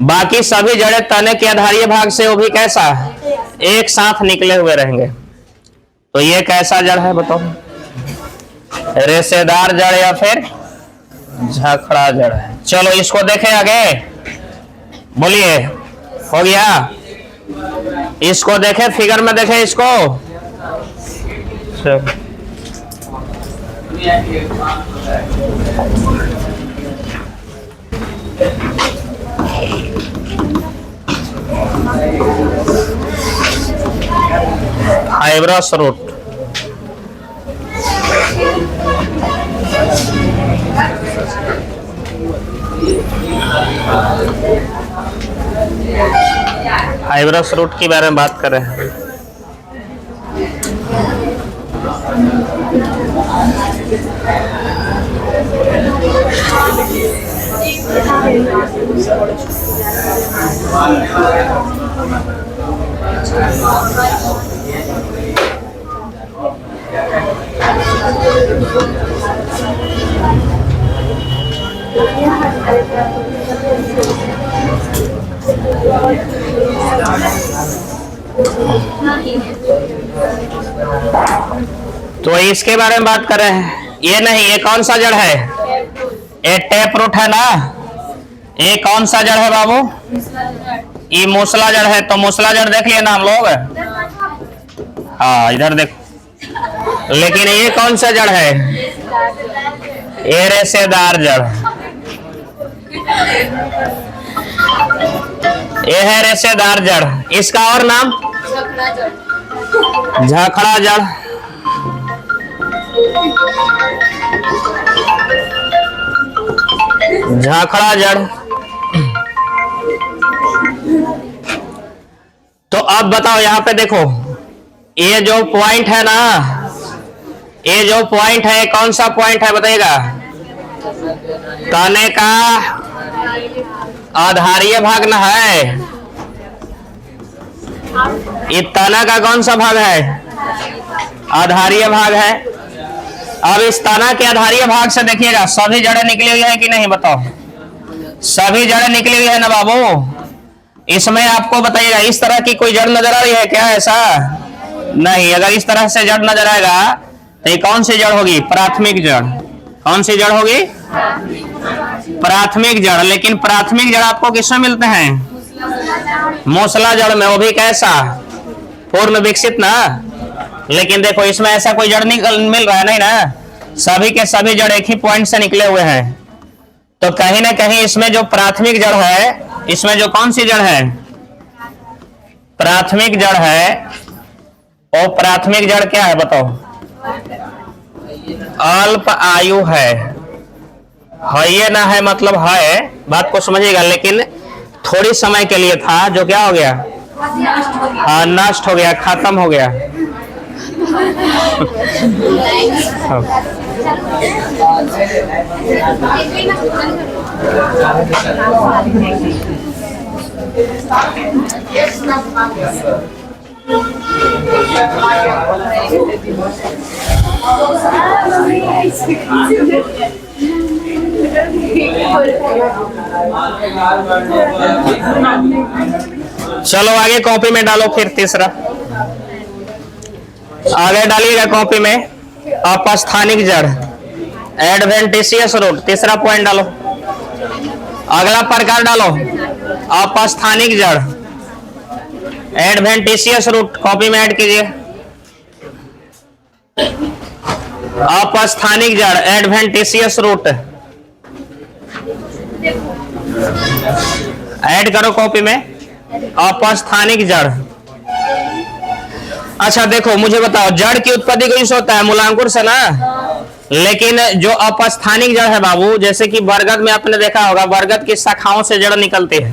बाकी सभी जड़ें तने के आधारीय भाग से वो भी कैसा, एक साथ निकले हुए रहेंगे। तो ये कैसा जड़ है बताओ, रेशेदार जड़ या फिर झाखड़ा जड़ है। चलो इसको देखें आगे, बोलिए, हो गया। इसको देखें, फिगर में देखें इसको। फाइब्रस रूट, फाइब्रस रूट के बारे में बात कर रहे हैं। तो इसके बारे में बात कर रहे हैं। ये नहीं, ये कौन सा जड़ है, ये टेप रूट है ना। ये कौन सा जड़ है बाबू, ये मूसला जड़ है। तो मूसला जड़ देख लिए ना हम लोग, हाँ इधर देखो। लेकिन ये कौन सा जड़ है, ये रेशेदार जड़, ये है रेशेदार जड़। इसका और नाम झाखड़ा जड़। झाखड़ा जड़। तो अब बताओ, यहां पे देखो, ये जो पॉइंट है ना, ये जो पॉइंट है कौन सा पॉइंट है बताइएगा, तने का आधारीय भाग ना है। ये तना का कौन सा भाग है, आधारीय भाग है। अब इस तना के आधारीय भाग से देखिएगा सभी जड़ें निकली हुई है कि नहीं बताओ, सभी जड़ें निकली हुई है ना बाबू। इसमें आपको बताइएगा इस तरह की कोई जड़ नजर आ रही है क्या, ऐसा नहीं। अगर इस तरह से जड़ नजर आएगा तो ये कौन सी जड़ होगी, प्राथमिक जड़। कौन सी जड़ होगी, प्राथमिक जड़। लेकिन प्राथमिक जड़ आपको किसमें मिलते हैं, मूसला जड़ में, वो भी कैसा, पूर्ण विकसित ना। लेकिन देखो इसमें ऐसा कोई जड़ नहीं मिल रहा है, नहीं ना, सभी के सभी जड़ एक ही पॉइंट से निकले हुए हैं। तो कहीं ना कहीं इसमें जो प्राथमिक जड़ है इसमें जो कौन सी जड़ है, प्राथमिक जड़ है, और प्राथमिक जड़ क्या है बताओ, अल्प आयु है। ये ना है मतलब है, बात को समझिएगा, लेकिन थोड़ी समय के लिए था जो क्या हो गया, हाँ नष्ट हो गया, खत्म हो गया। चलो आगे कॉपी में डालो, फिर तीसरा आगे डालिएगा कॉपी में, अपस्थानिक जड़, एडवेंटिशियस रूट, तीसरा पॉइंट डालो। अगला प्रकार डालो, अपस्थानिक जड़, एडवेंटिशियस रूट, कॉपी में ऐड कीजिए। अपस्थानिक जड़, एडवेंटिशियस रूट ऐड करो कॉपी में, अपस्थानिक जड़। अच्छा देखो मुझे बताओ, जड़ की उत्पत्ति किससे होता है, मूलांकुर से ना, लेकिन जो अपस्थानिक जड़ है बाबू, जैसे कि बरगद में आपने देखा होगा, बरगद की शाखाओं से जड़ निकलती है,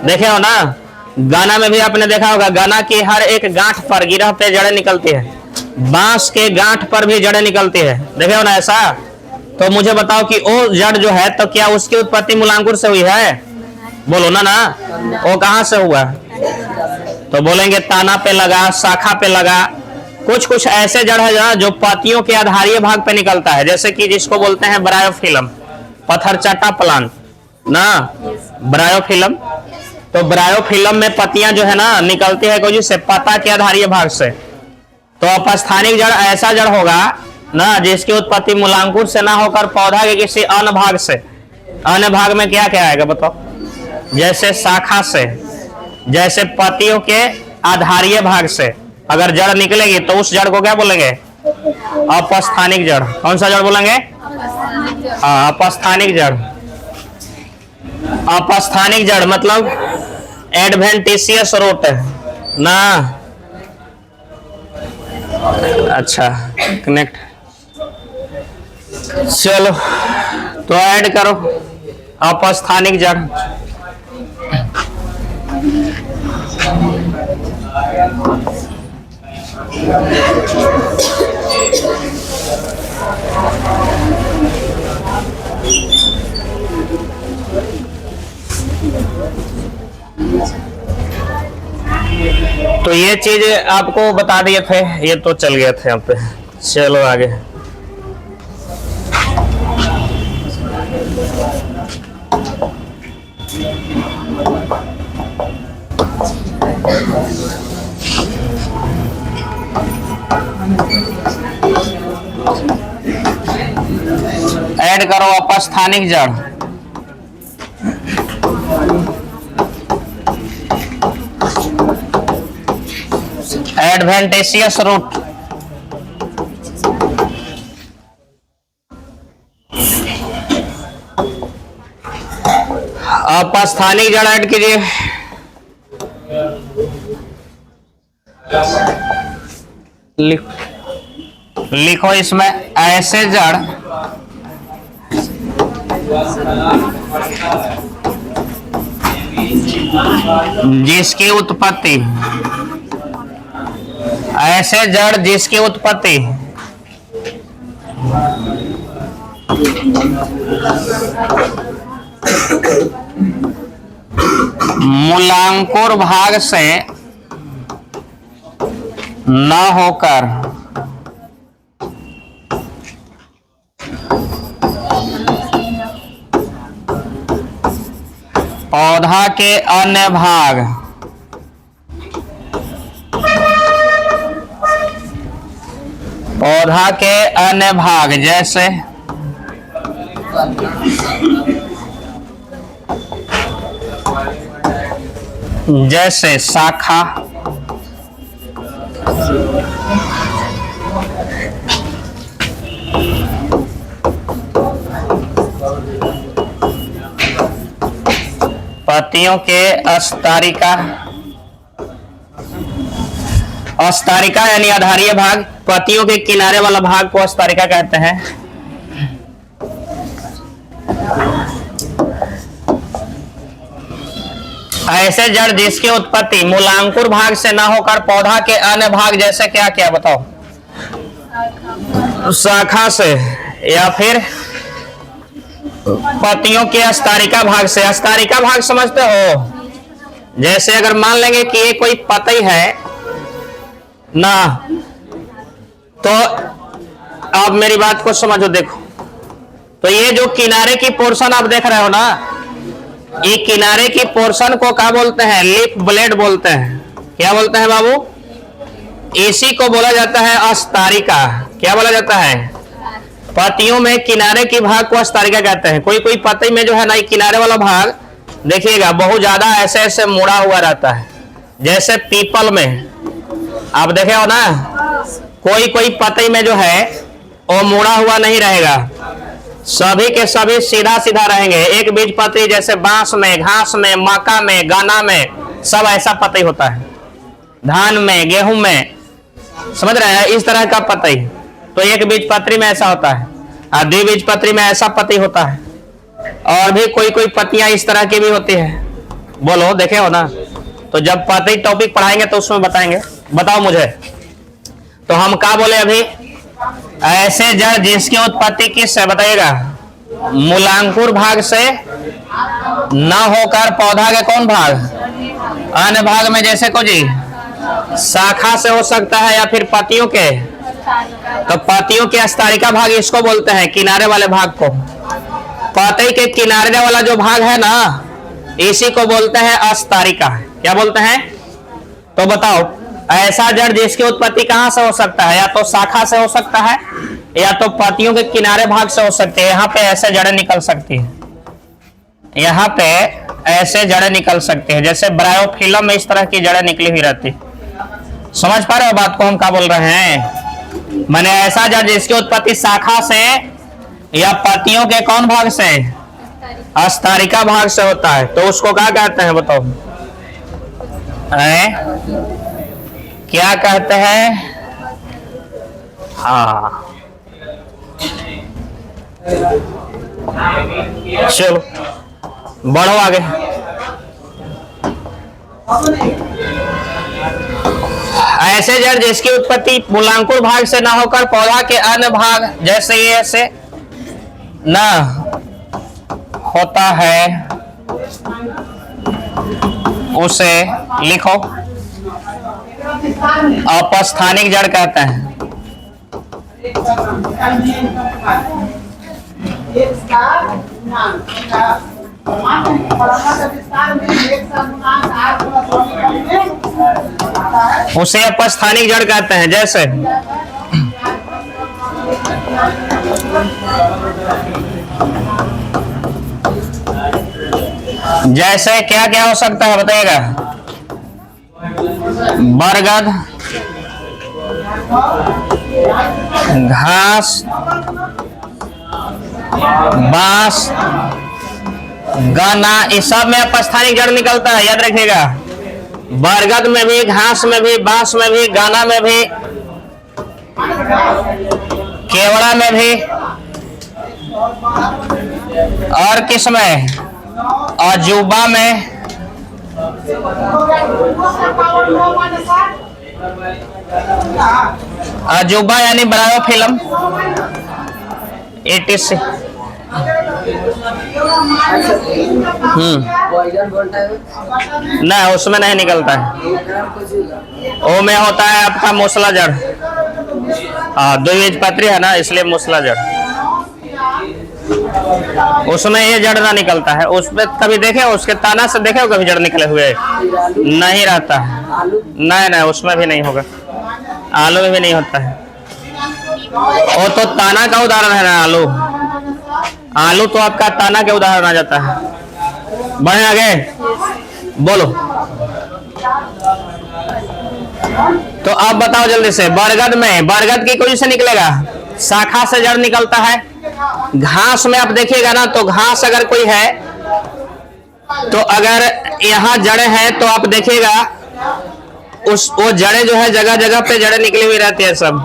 देखे हो ना। गाना में भी आपने देखा होगा, गाना की हर एक गांठ पर, गिरह पे जड़ें निकलती है, बांस के गांठ पर भी जड़ें निकलती है, देखे हो ना ऐसा। तो मुझे बताओ कि वो जड़ जो है, तो क्या उसकी उत्पत्ति मूलांकुर से हुई है, बोलो ना ना, वो कहां से हुआ, तो बोलेंगे तना पे लगा, शाखा पे लगा। कुछ कुछ ऐसे जड़ है जो पत्तियों के आधारीय भाग पे निकलता है, जैसे कि जिसको बोलते हैं ब्रायोफिलम, पत्थरचट्टा प्लांट ना, ब्रायोफिलम। तो ब्रायोफिलम में पत्तियां जो है ना निकलती है कोई से, पत्ता के आधारीय भाग से। तो अपस्थानिक जड़ ऐसा जड़ होगा ना जिसकी उत्पत्ति मूलांकुर से ना होकर पौधा के किसी अन्य भाग से। अन्य भाग में क्या क्या आएगा बताओ, जैसे शाखा से, जैसे पत्तियों के आधारीय भाग से अगर जड़ निकलेगी तो उस जड़ को क्या बोलेंगे, अपस्थानिक जड़। कौन सा जड़ बोलेंगे, हाँ अपस्थानिक जड़। अपस्थानिक जड़ मतलब एडवेंटिशियस रूट ना। अच्छा कनेक्ट, चलो तो ऐड करो अपस्थानिक जड़। तो ये चीज आपको बता दिए थे, ये तो चल गए थे यहाँ पे। चलो आगे, ऐड करो अपस्थानिक जड़। एडवेंटिशियस रूट, अपस्थानिक जड़ ऐड कीजिए। लिखो इसमें ऐसे जड़ जिसकी उत्पत्ति, ऐसे जड़ जिसकी उत्पत्ति मूलांकुर भाग से न होकर पौधा के अन्य भाग, पौधा के अन्य भाग जैसे जैसे शाखा, पत्तियों के अस्तारिका, अस्तारिका यानी आधारीय भाग, पत्तियों के किनारे वाला भाग को अस्तारिका कहते हैं। ऐसे जड़ जिसकी उत्पत्ति मूलांकुर भाग से न होकर पौधा के अन्य भाग जैसे क्या क्या बताओ, शाखा से या फिर पत्तियों के अस्तारिका भाग से। अस्तारिका भाग समझते हो? जैसे अगर मान लेंगे कि ये कोई पत्ती है ना, तो आप मेरी बात को समझो, देखो तो ये जो किनारे की पोर्शन आप देख रहे हो ना, ये किनारे की पोर्शन को क्या बोलते हैं? लीफ ब्लेड बोलते हैं। क्या बोलते हैं बाबू? इसी को बोला जाता है अस्तारिका। क्या बोला जाता है? पत्तियों में किनारे की भाग को अस्तारिका कहते हैं। कोई कोई पत्ती में जो है ना, ये किनारे वाला भाग देखिएगा बहुत ज्यादा ऐसे ऐसे मुड़ा हुआ रहता है। जैसे पीपल में आप देखे हो ना, कोई कोई पत्ती में जो है वो मुड़ा हुआ नहीं रहेगा, सभी के सभी सीधा सीधा रहेंगे। एक बीज पत्ती जैसे बांस में, घास में, मक्का में, गन्ना में, सब ऐसा पत्ती होता है। धान में, गेहूं में, समझ रहे हैं? इस तरह का पत्ती। तो एक बीज पत्री में ऐसा होता है और द्विबीज पत्री में ऐसा पत्ती होता है, और भी कोई कोई पत्तियां इस तरह की भी होती है। बोलो, देखे हो ना? तो जब पत्ती टॉपिक पढ़ाएंगे तो उसमें बताएंगे। बताओ मुझे, तो हम क्या बोले अभी? ऐसे जड़ जिसकी उत्पत्ति किस से बताइएगा? मूलांकुर भाग से न होकर पौधा के कौन भाग? अन्य भाग में, जैसे को जी शाखा से हो सकता है या फिर पत्तियों के। तो पत्तियों के अस्तारिका भाग इसको बोलते हैं, किनारे वाले भाग को। पत्ती के किनारे वाला जो भाग है ना, इसी को बोलते हैं अस्तारिका। क्या बोलते हैं? तो बताओ, ऐसा जड़ जिसकी उत्पत्ति कहां से हो सकता है? या तो शाखा से हो सकता है या तो पत्तियों के किनारे भाग से हो सकती है। यहाँ पे ऐसे जड़ें निकल सकती है, यहाँ पे ऐसे जड़ें निकल सकती है। जैसे ब्रायोफिलम में इस तरह की जड़ें निकली हुई रहती। समझ पा रहे हो बात को हम क्या बोल रहे हैं? मैंने ऐसा जड़ जिसकी उत्पत्ति शाखा से या पत्तियों के कौन भाग से? अस्तारिका भाग से होता है, तो उसको क्या कहते हैं बताओ? क्या कहते हैं? हाँ, चलो बढ़ो आगे। ऐसे जड़ जिसकी उत्पत्ति मूलांकुर भाग से ना होकर पौधा के अन्य भाग जैसे ये ऐसे ना होता है, उसे लिखो अपस्थानिक जड़ कहते हैं। उसे अपस्थानिक जड़ कहते हैं। जैसे जैसे क्या क्या हो सकता है बताइएगा? बरगद, घास, बांस, गन्ना, इस सब में अपस्थानिक जड़ निकलता है। याद रखिएगा, बरगद में भी, घास में भी, बांस में भी, गन्ना में भी, केवड़ा में भी, और किस में? अजूबा में, अजूबा यानी ब्रायोफिलम, etc। नहीं, उसमें नहीं निकलता है। ओ में होता है आपका मूसला जड़। हाँ, द्विबीजपत्री है ना, इसलिए मूसला जड़। उसमें ये जड़ ना निकलता है। उसमें कभी देखे उसके तना से देखे हो कभी जड़ निकले हुए? नहीं रहता है। नहीं नहीं, उसमें भी नहीं होगा। आलू में भी नहीं होता है। वो तो ताना का उदाहरण है ना, आलू। आलू तो आपका ताना के उदाहरण आ जाता है। बढ़े आगे, बोलो। तो अब बताओ जल्दी से, बरगद में, बरगद की कोई से निकलेगा? शाखा से जड़ निकलता है। घास में आप देखिएगा ना, तो घास अगर कोई है तो अगर यहाँ जड़ें हैं तो आप देखिएगा वो जड़ें जो है जगह जगह पे जड़ें निकली हुई रहती है सब।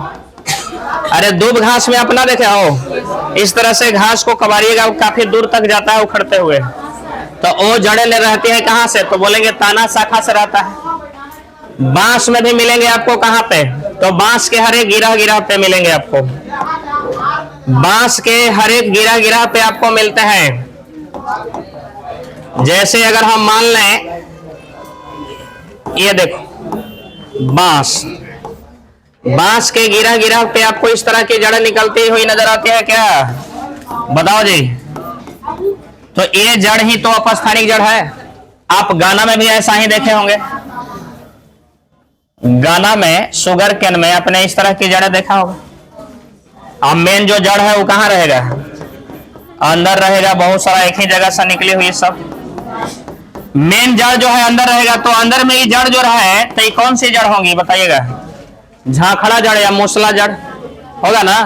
अरे दूब घास में अपना देखे हो, इस तरह से घास को कबाड़िएगा काफी दूर तक जाता है उखड़ते हुए, तो वो जड़ें ले रहती है कहाँ से, तो बोलेंगे तना शाखा से रहता है। बांस में भी मिलेंगे आपको कहाँ पे, तो बांस के हर एक गिरह गिरह पे मिलेंगे आपको, बांस के हर एक गिरह गिरह पे आपको मिलते हैं। जैसे अगर हम मान लें ये देखो बांस के गिरह गिरह पे आपको इस तरह की जड़ें निकलती हुई नजर आती है क्या, बताओ जी। तो ये जड़ ही तो अपस्थानिक जड़ है। आप गाना में भी ऐसा ही देखे होंगे, गाना में शुगर केन में आपने इस तरह की जड़ें देखा होगा। अब मेन जो जड़ है वो कहाँ रहेगा, अंदर रहेगा, बहुत सारा एक ही जगह से निकली हुई सब। मेन जड़ जो है अंदर रहेगा, तो अंदर में ये जड़ जो रहा है तो ये कौन सी जड़ होगी बताइएगा, झाखड़ा जड़ या मूसला जड़ होगा ना।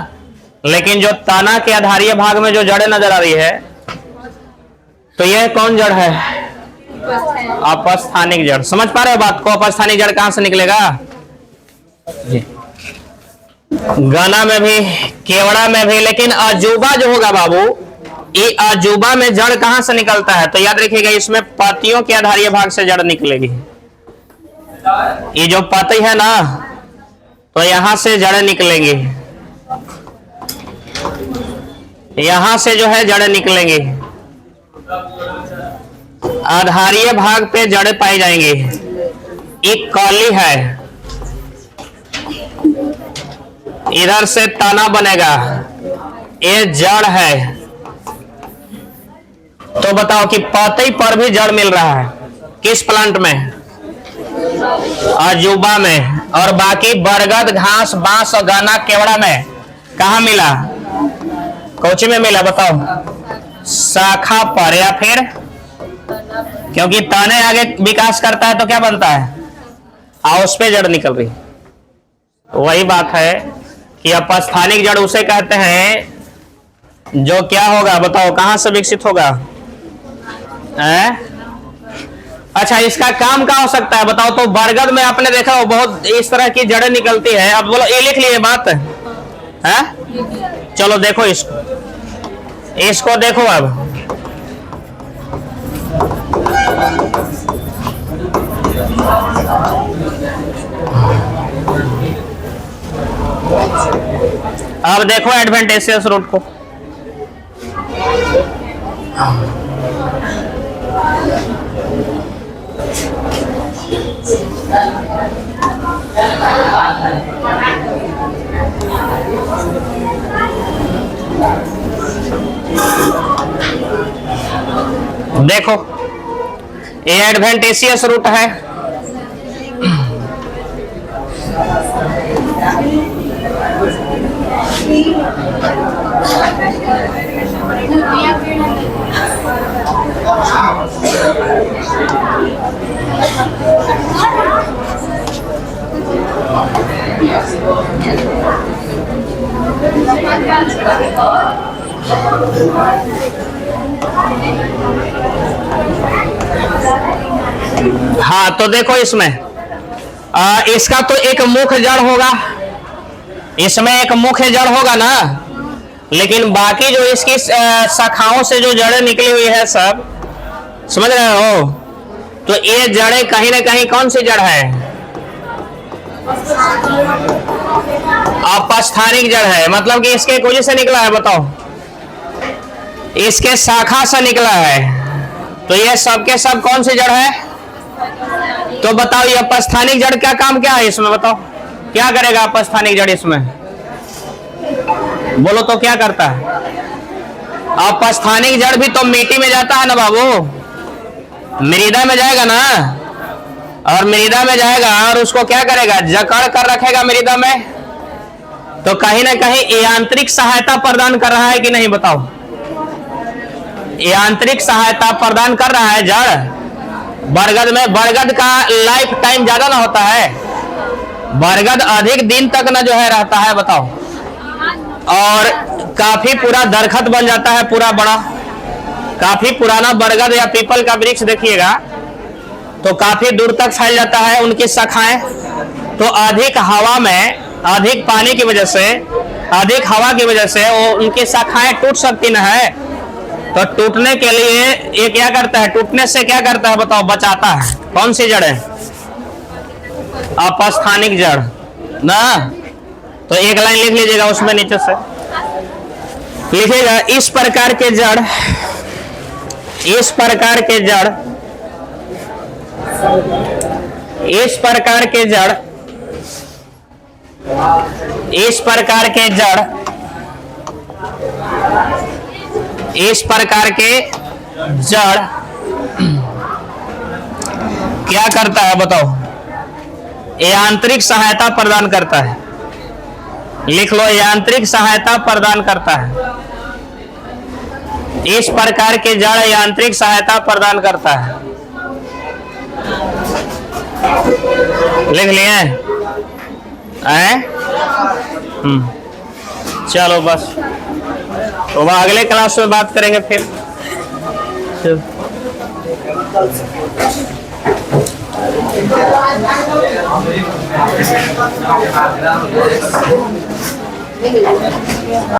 लेकिन जो तना के आधारीय भाग में जो जड़ें नजर आ रही है, तो यह कौन जड़ है, अपस्थानिक जड़। समझ पा रहे हो बात को, अपस्थानिक जड़ कहां से निकलेगा जी। गाना में भी, केवड़ा में भी, लेकिन अजूबा जो होगा बाबू, ये अजूबा में जड़ कहां से निकलता है, तो याद रखिएगा इसमें पत्तियों के आधारीय भाग से जड़ निकलेगी। ये जो पत्ती है ना, तो यहां से जड़ें निकलेंगी, यहां से जो है जड़ें निकलेंगी, आधारीय भाग पे जड़ें पाई जाएंगी। एक कली है, इधर से तना बनेगा, ये जड़ है। तो बताओ कि पत्ती पर भी जड़ मिल रहा है, किस प्लांट में, अजूबा में, और बाकी बरगद, घास, बांस और गाना, केवड़ा में कहा मिला, कौची में मिला बताओ, शाखा पर, या फिर क्योंकि ताने आगे विकास करता है तो क्या बनता है, उस पे जड़ निकल रही। वही बात है कि अपस्थानिक जड़ उसे कहते हैं जो क्या होगा बताओ, कहां से विकसित होगा अच्छा, इसका काम क्या हो सकता है बताओ। तो बरगद में आपने देखा हो बहुत इस तरह की जड़ें निकलती है। अब बोलो ये लिख लिए बात है, चलो देखो इसको देखो। अब देखो एडवेंटेशियस रूट को, देखो ये एडवेंटेशियस रूट है। हाँ, तो देखो इसमें इसका तो एक मुख्य जड़ होगा, इसमें एक मुख्य जड़ होगा ना, लेकिन बाकी जो इसकी शाखाओं से जो जड़ें निकली हुई है सब, समझ रहे हो, तो ये जड़ें कहीं ना कहीं कौन सी जड़ है, अपस्थानिक जड़ है। मतलब कि इसके कुछ से निकला है बताओ, इसके शाखा से निकला है, तो ये सबके सब कौन सी जड़ है। तो बताओ ये अपस्थानिक जड़ क्या काम क्या है इसमें, बताओ क्या करेगा अपस्थानिक जड़ इसमें, बोलो तो क्या करता है। अपस्थानिक जड़ भी तो मिट्टी में जाता है ना बाबू, मृदा में जाएगा ना, और मृदा में जाएगा और उसको क्या करेगा, जकड़ कर रखेगा मृदा में। तो कहीं ना कहीं यांत्रिक सहायता प्रदान कर रहा है कि नहीं बताओ, यांत्रिक सहायता प्रदान कर रहा है जड़। बरगद में, बरगद का लाइफ टाइम ज्यादा ना होता है, बरगद अधिक दिन तक ना जो है रहता है बताओ, और काफी पूरा दरखत बन जाता है पूरा बड़ा। काफी पुराना बरगद या पीपल का वृक्ष देखिएगा तो काफी दूर तक फैल जाता है उनकी शाखाएं। तो अधिक हवा में, अधिक पानी की वजह से, अधिक हवा की वजह से वो उनकी शाखाएं टूट सकती न है। तो टूटने के लिए ये क्या करता है, टूटने से क्या करता है बताओ, बचाता है। कौन सी जड़ है? अपस्थानिक जड़ ना। तो एक लाइन लिख लीजिएगा उसमें नीचे से लिखिएगा, इस प्रकार के जड़, इस प्रकार के जड़, इस प्रकार के जड़, इस प्रकार के जड़, इस प्रकार के जड़ क्या करता है बताओ, यांत्रिक सहायता प्रदान करता है। लिख लो, यांत्रिक सहायता प्रदान करता है। इस प्रकार के जड़ यांत्रिक सहायता प्रदान करता है। लिख लिए हैं? चलो बस, तो वह अगले क्लास में बात करेंगे फिर।